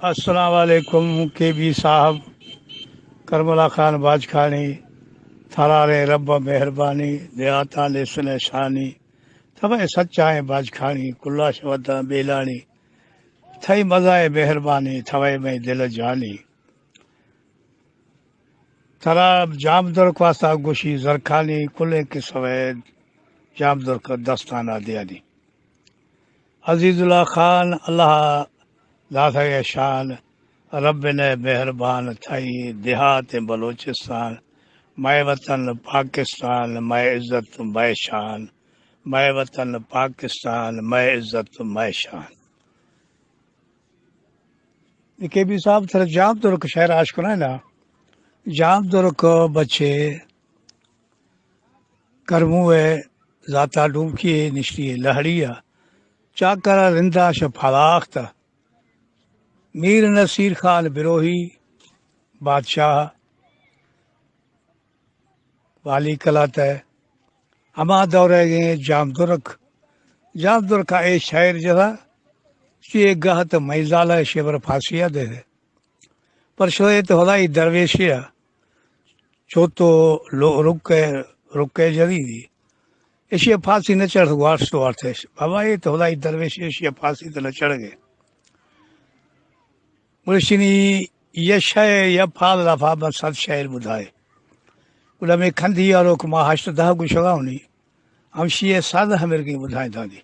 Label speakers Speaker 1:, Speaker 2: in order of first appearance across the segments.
Speaker 1: अस्सलाम वालेकुम के बी साहब करबला खान बाजखानी थरारे रब मेहरबानी देहाता लेसन शानी थवे सच्चाए बाजखानी कुल्लाश वदा बेलानी थई मज़ाए मेहरबानी थवे में दिल जानी थरा जामदुर क्वासा गुशी जरखानी कुले के सवैद जामदुर का दस्ताना दियानी अजीजुल्ला खान अल्लाह ज़ात शान रब ने मेहरबान थई देहात बलोचिस्तान माए वतन पाकिस्तान माए इज़्ज़त माए शान माए वतन पाकिस्तान माए इज़्ज़त माए शान के भी साहब थर जाम तुर्क शहर आशकुना है ना जाम तुर्क बच्चे करमुए ज़ाता डूबकी निश्ती लहड़िया चाकरा रिंदा शफालाख्त मीर नसीर खान बिरोही बादशाह वाली कलात है हमा दौरे गए जामदुर्क का ए शायर जरा ये गहत मैजाल शेबर फांसिया दे दे पर शोए तो हलाई दरवेशिया छो तो लो रुके जरी दी एशिया फांसी न चढ़ वार्स तो अर्थ है बाबा ये तो हलाई दरवेशी एशिया फांसी तो न चढ़ गए मुर्शिनी ये शय या फाल लफा बस सत शायर बुधाए उन में खंदी वारो मां हश्त दह गुशगा हुनी हम शीए सादा हमें की बुधाए दादी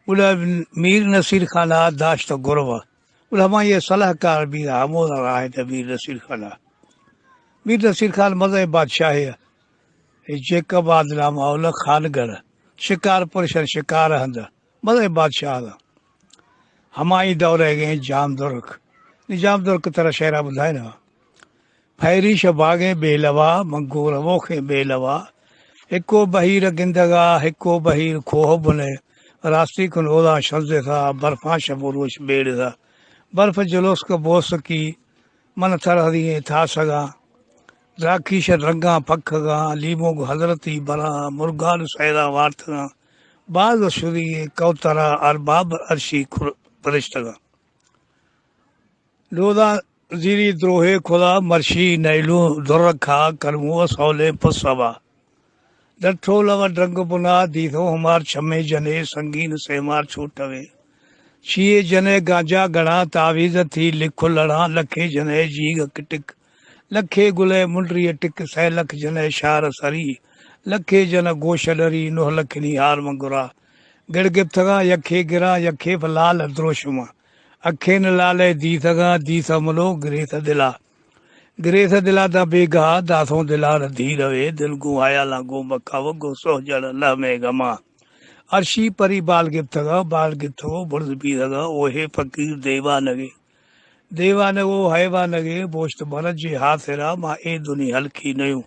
Speaker 1: उन मीर नसीर खाना दाश्त गुरव उन हम ये सलाहकार भी हमोद रहा है मीर नसीर खाना मीर नसीर खान मज़े बादशाह है जेकबाद नाम औल खानगढ़ शिकारपुर शर शिकार हंद मज़े बादशाह हमाई दौरे गए जामदुर्क तरह शहरा बुधाए ना फैरी शबागे बेलवा मंगूर वोखे बेलवा हिको बहीर गिंदगा हिको बहीर खोह बुने रास्ती कुन ओला शब्द था बर्फा शबुरुश बेड़ था बर्फ जुलूस का बोस की मन थर हरिए था सगा राखीश रंगा पखगा लीमो हजरती बरा मुर्गान सैरा वार्थगा बाज शुरी कौतरा अरबाब अर्शी फरिश्तगा लोदा जीरी द्रोहे खुला मर्शी नैलू दुर्रखा करमो सौले पुसवा डठो लव ड्रंग पुना दीथो हमार छमे जने संगीन से मार छूटवे छिए जने गांजा गणा तावीज थी लिखो लड़ा लखे जने जीग टिक लखे गुले मुंडरी टिक सै लख जने शार सरी लखे जन गोश डरी नोह लखनी हार मंगुरा गिड़गिप्थगा यखे गिरा यखे फलाल द्रोशुमा अखे न लाले दी थगा मलो गिरेथ दिला दा बेगा दाथों दिला रधी रवे दिल गु आया लागो मक्का वगो सोहजड़ लमे गमा अर्शी परी बाल गिप्थगो बुर्ज पी थगा ओहे फकीर देवा नगो हैवा नगे बोश्त भरत जी हाथेरा मां ए दुनी हल्की नयू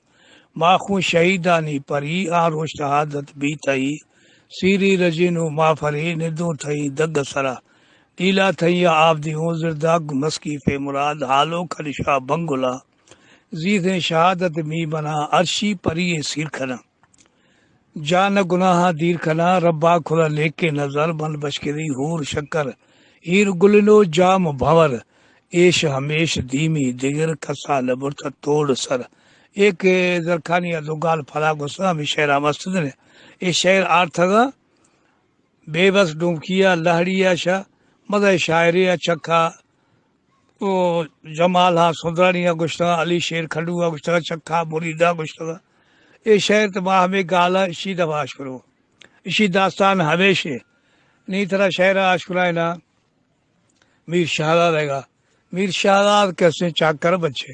Speaker 1: माखू शहीदानी परी आ रोश शहादत भी थई सीरी रजीनु माफरी निदो थई दग सरा टीला थई आपदी जिरदा मस्की फे मुराद हालो खलिशा बंगुला जीथे शहादत मी बना अर्शी परी सीरखना जान गुनाह दीर खना रब्बा खुला लेके नजर बन बशकरी हूर शक्कर हीर गुलनो जाम भंवर एश हमेश धीमी दिगर खसा लबुरत तोड़ सर एक जरखानी दुगाल फला गुस्सा में शहरा मस्जिद ने ये शहर आर्थगा बेबस डूमकिया लहड़िया शाह मज़े शायरिया चखा ओ जमाल हा सुंदरानिया गुश्तगा अली शेर खंडुआ गुश्तगा चखा मुरीदा गुश्तगा ये शहर तो माह में गाला इसी दफा आशकुरो इसी दास्तान हमेशे नहीं तरह शहर आशकुरा ना मीर शहजाद रहेगा मीर शहजाद कैसे चाकर बच्चे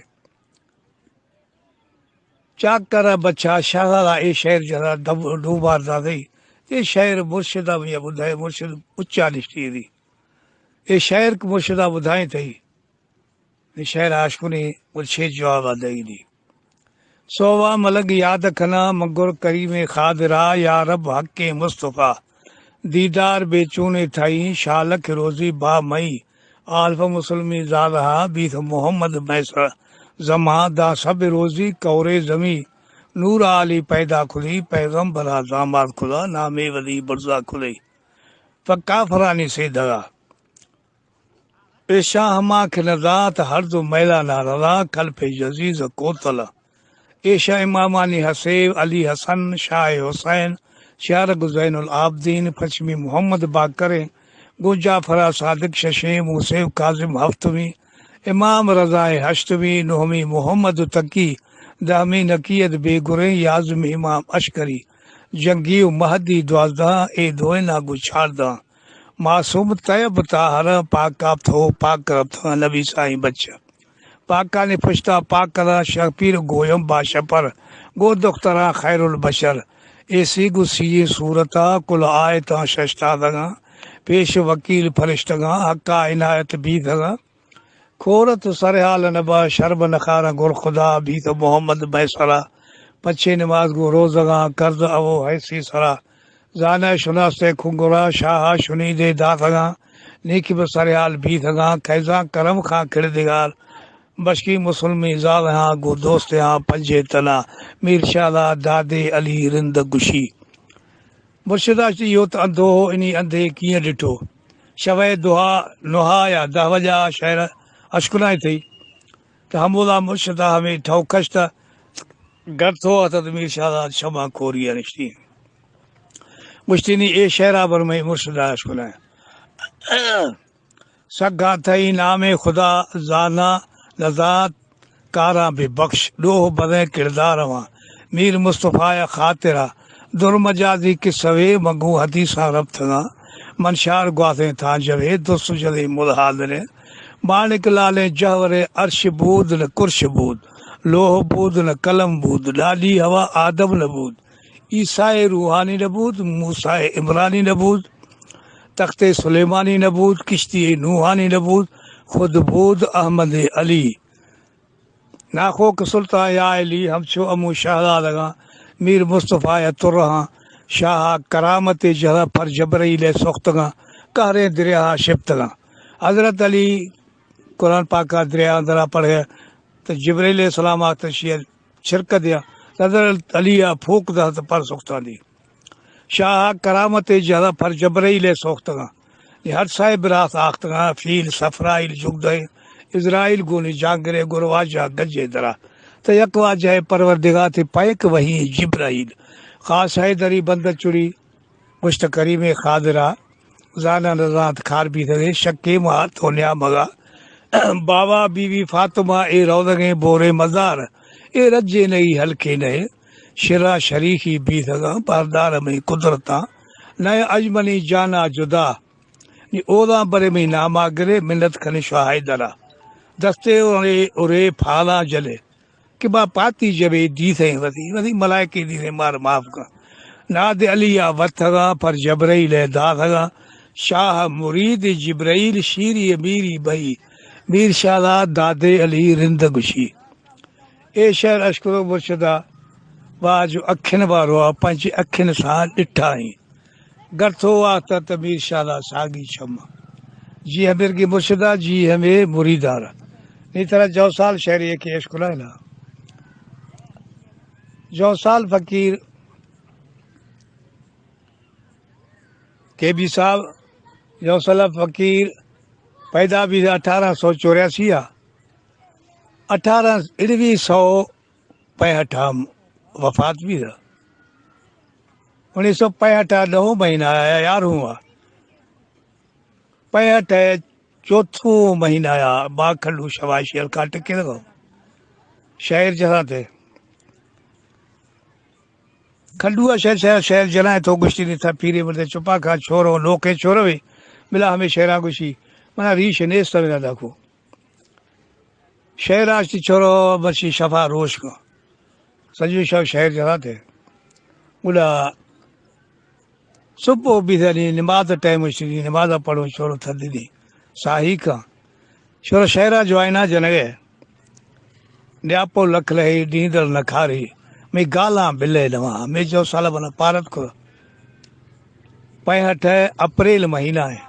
Speaker 1: चाकर बच्चा शहजादा ये शहर जरा डूबार दादी ये शहर मुर्शिदा में बुधाए मुर्शिद उच्चा निश्ती थी ये शहर मुर्शिदा बुधाई थी शहर आशकुनी मुझे जवाब दई दी सोवा मलग याद खना मगुर करीम खादरा या रब हक़ मुस्तफ़ा दीदार बेचूने थाई शालक रोजी बा मई आल्फ मुसलमी ज़ालहा बीथ मोहम्मद मैसर जमा दा सब रोजी कौरे जमी नूर आली पैदा खुली पैगम्बर दामाद खुला नामे वली बुर्जा खुली फक्का फरानी से दगा पेशा हमा खे नज़ात हर दो मैला ना रज़ा कल पे जजीज कोतल एशा इमामानी हसेब अली हसन शाह हुसैन शार गुजैनुल आबदीन पश्चिमी मोहम्मद बाकर गुजा फरा सादिक शशे मुसेब काजिम हफ्तवी इमाम रज़ा हश्तवी नोहमी मोहम्मद तकी दामी नकीयत बेगुरे याज़म इमाम अशकरी जंगी महदी द्वाजदा ए दोना गुछारदा मासूम तयब ताहर पाक थो पाक करब थो नबी साईं बच्चा पाका ने पुश्ता पाक करा शपीर गोयम बाशपर गो दुख्तरा खैरुल बशर ऐसी गुस्सी सूरता कुल आयता शस्ता दगा पेश वकील फरिश्तगा हक्का इनायत भी दगा खोरत सरहाल नबा शरब नखारा गुर खुदा भी तो मोहम्मद बैसरा पच्छे नमाज गो रोजगा कर्ज अवो हैसी सरा जाना शुनास्ते खुंगुरा शाह शुनीदे दातगा नेकी बसरहाल भी थगा कैजा करम खा खिड़ दिगार बशकी मुसलमी जाल हाँ गो दोस्त हाँ पंजे तना मीर शादा दादे अली रिंद गुशी मुर्शिदा इहो त अंधो हो इन अंधे कीअं ॾिठो शवै दुहा नुहा या दहवजा शहर अशकुनाई थी त हमोला मुर्शिदा हमें ठौकश त घर थो त मीर शादा क्षमा खोरी रिश्ती मुश्तिनी ए शहरा बर में मुर्शिदा अशकुनाई सगा थई नामे खुदा जाना नजात कारा बेबख्श डोह बदे किरदार वहाँ मीर मुस्तफ़ा खातिरा दुर्मजादी के सवे मगू हदीसा रब थगा मनशार ग्वाथे था जवे दुस जले मुलहादरे मानिक लाले जहवरे अर्श बूद न कुर्श बूद लोह बूद न कलम बूद लाली हवा आदम न बूद ईसाए रूहानी न बूद मूसाए इमरानी न बूद तख्ते सुलेमानी न बूद किश्ती नूहानी न बूद खुद बूद अहमद अली नाखो के सुल्तान या अली हम छो अमू शाहदा लगा मीर मुस्तफ़ा तुरहा शाह करामत जरा पर जबरील सोख्तगा कहरे दरिया शिफ्तगा हजरत अली कुरान पाक दरिया दरा पढ़े तो जबरील सलाम तशीर शिरकत दिया हजरत अली फूक दा पर सोख्ता दी शाह करामत जरा पर जबरील सोख्तगा हर साहिब रात आख्तगा फील सफराइल जुगदे इज़राइल गोनी जागरे गुरवाजा गजे दरा तो यकवाज है परवरदिगा थे पैक वही जिब्राइल खास है दरी बंद चुड़ी मुश्त करीम खादरा जाना नजात खार भी दरे शक्के मार तो न्या मगा बाबा बीवी फातिमा ए रौदगे बोरे मजार ए रजे नहीं हल्के नए शिरा शरीकी भी दगा पारदार में कुदरता नए अजमनी जाना जुदा ओदा बरे में नामा गिरे मिन्नत खने शाह दरा दस्ते उरे फाला जले कि बा पाती जबे दी थे वधी वधी मलाइके दी थे मार माफ का नाद अलिया वथगा पर जबरील दाथगा शाह मुरीद जिब्राइल शीरी मीरी बई मीर शादा दादे अली रिंद गुशी ए शहर अशकुरो मुर्शिदा बाजू अखिन वारो आ पंज अखिन सां ॾिठा ई गर्थो आ त मीर शादा सागी छमा जी हमें की मुर्शिदा जी हमें मुरीदार इस तरह जौसाल शहरी के अशकुला है ना जौसाल फकीर के भी साहब जौसाल फकीर पैदा भी 1884 आ 1965 वफात भी था 1965 9 महीना आया यार हुआ 65 चौथो महीना आया बाखलू शवाशी हल्का टिके लगा शहर जहाँ थे खंडुआ शहर शहर शहर जलाए तो गुश्ती नहीं था पीरे मरते चुपा खा छोरो लोके छोरो भी मिला हमें शहरा गुशी मना रीश नेस तब ना देखो शहर आज छोरो बसी शफा रोश का सजू शव शहर जहाँ थे बोला सुबह भी थे नमाज टाइम नमाज पढ़ो छोरो थदी दी साही का छोरो शहरा जो आहे ना जनगे न्यापो लख रही नींदर न खारी मैं गाला बिले नवा मैं जो साल बना पारत को 65 अप्रैल महीना है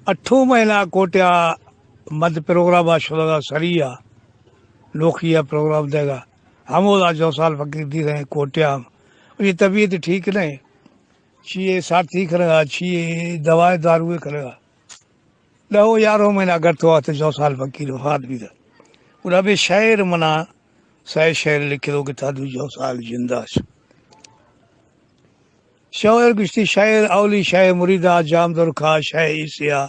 Speaker 1: 8 महीना कोटिया मध्य प्रोग्राम शुदा सरिया लोखिया प्रोग्राम देगा हमोला जो साल फकीर दी रहे कोटिया उनकी तबीयत ठीक नहीं छिए साथी करेगा छिए दवाए दारूए करेगा 10-11 महीना करतो आहे त 100 साल फ़कीर वफ़ात बि त पूरा बि शाइर माना 100 शेर लिखे थो किथां तूं 100 साल जिंदा शाइर गुश्ती शाइर अवली शाइर मुरीदा जामदुर खा शाइर ईसिया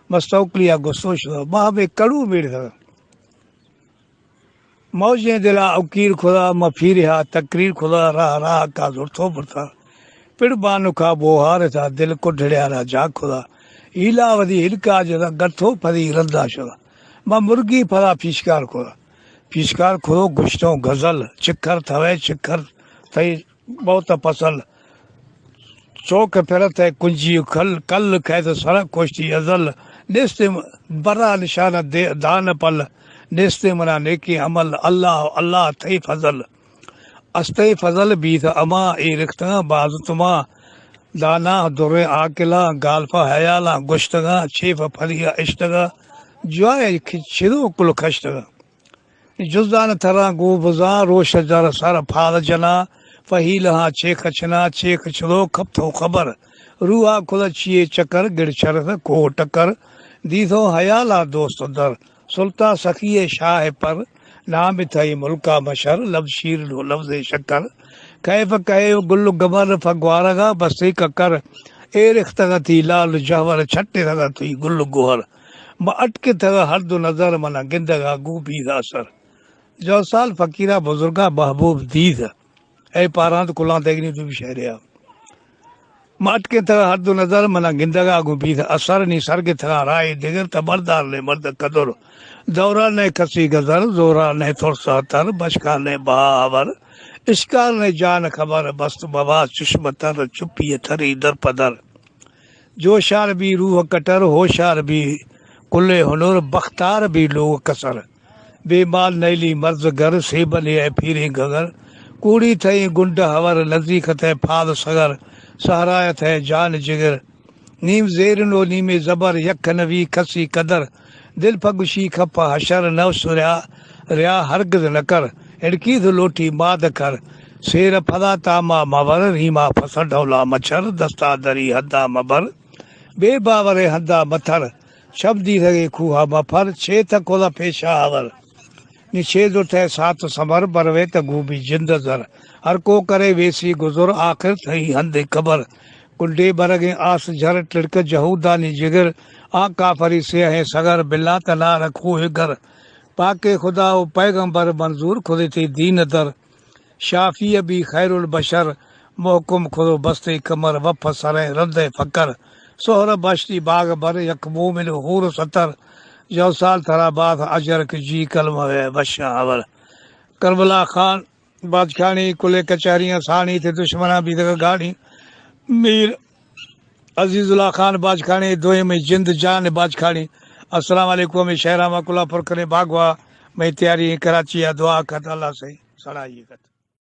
Speaker 1: मस्तौकलिया गुस्सोश मां बि कड़ू मेड़ था मौजें दिला उकीर खुदा मफीर हा तकरीर खुदा राह राह का जुर्थो बरता पिड़ बानु का बोहार था दिल कुढ़ड़ियारा जा खुदा हीला वधी हिलका जदा गठो फरी रंदा शुदा मां मुर्गी फरा फीशकार खुदो गुश्तो गज़ल चिखर थवे चिखर थई बहुत पसल चौक फिरत है कुंजी खल कल कैद सड़क कोश्ती अजल नेस्ते बरा निशाना दे दान पल नेस्ते मना नेकी अमल अल्लाह अल्लाह थई फजल अस्ते फजल भी था अमा ए रिख्ता बाज तुमा दाना दुरे आकिला गाल्फा हयाला गुश्तगा छेफ फरिया इश्तगा जुआए खिचिरो कुल खश्तगा जुज़ान थरा गो बुजा रोश जर सर फाल जना फहील हाँ चेख छना चेख छलो खप थो खबर रूहा खुद छिए चकर गिर शरफ को टकर दीथो हयाला दोस्त दर सुल्ता सखिए शाह पर नाम थई मुल्का मशर लफ्ज़ शीर लफ्ज़ शकर कैफ कहे गुल गबर फगवारगा बसे ककर ए रिख्तगा थी लाल जहवर छट्टे रगा थी गुल गुहर म अटके थगा हर्द नजर मना गिंदगा गूबी असर 100 साल फ़कीरा बुजुर्गा महबूब दीद ऐं पारां त कुलां तेगनी तू भी शहरिया मटके थगा हद नजर मना गिंदगा गुबी असर नी सरगे थगा राय दिगर त बरदार ने मर्द कदर दौरा ने कसी गजर जोरा ने थोरसा तर बशका ने बहावर इश्कार ने जान खबर बस्त बवा चुश्म तर चुप्पी थरी दर पदर जोशार भी रूह कटर होशार भी कुल्ले हुनर बख्तार भी लोग कसर बेमाल नैली मर्ज घर सेबन ऐं फिरे गगर कूड़ी थई गुंड हवर नज़दीक थे फाल सगर सहाराय थे जान जिगर नीम ज़ेर नो नीमे ज़बर यख नवी खसी कदर दिल फगुशी खप हशर नव सुरिया रिया हरगिज़ न कर हिड़की थो लोटी माद कर शेर फला तामा मवर रीमा फस ढोला मच्छर दस्ता दरी हद्दा मबर बेबावरे हद्दा मथर शब्दी लगे खूहा मफर छे थकोला पेशा आवर निशेद उठे सात समर बरवे त गूबी जिंद जर हर को करे वेसी गुजुर आखिर थई हंदे खबर कुंडे बरगे आस झर टिड़क जहूदानी जिगर आ काफरी से है सगर बिल्ला तना रखो हिगर पाके खुदा ओ पैगंबर मंजूर खुदे थी दीन दर शाफी भी खैरुल बशर मोहकुम खुदो बस्ते कमर वफ सरे रंदे फकर सोहर बश्ती बाग बर यक मोमिन हूर सतर 100 साल थरा बात अजर की जी कलम है बशावर करबला खान बादशाही कुले कचहरियां सानी थे दुश्मना भी तक गाड़ी मीर अजीजुल्ला खान बादशाही दोए में जिंद जान बादशाही अस्सलाम वालेकुम शहरा मकुला फुरकने बागवा मैं तैयारी कराची या दुआ कर अल्लाह से सड़ाइए